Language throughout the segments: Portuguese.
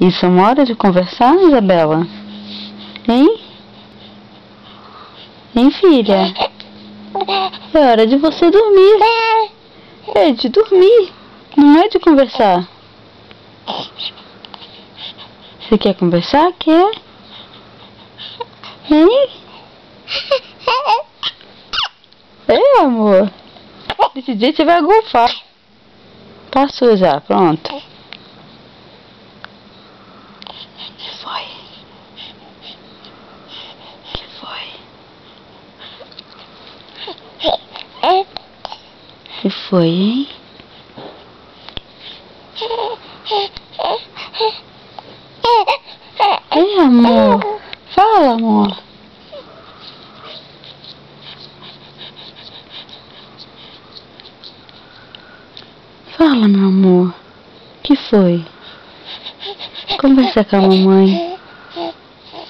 Isso é uma hora de conversar, Isabela? Hein? Hein, filha? É hora de você dormir. É de dormir, não é de conversar. Você quer conversar? Quer? Hein? É, amor. Desse jeito você vai golfar. Passou já, pronto. Que foi? Que foi? Que foi, hein? Ei, amor. Fala, amor. Fala, meu amor. Que foi? Conversa com a mamãe.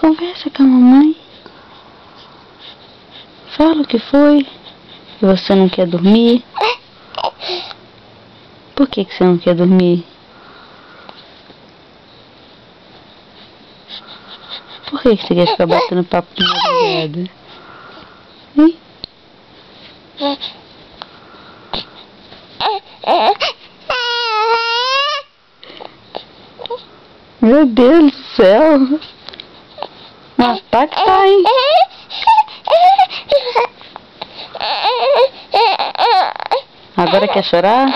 Conversa com a mamãe. Fala o que foi. Que você não quer dormir. Por que você não quer dormir? Por que você quer ficar batendo papo de madrugada? Hein? Meu Deus do céu! Um ataque tá, hein? Agora quer chorar?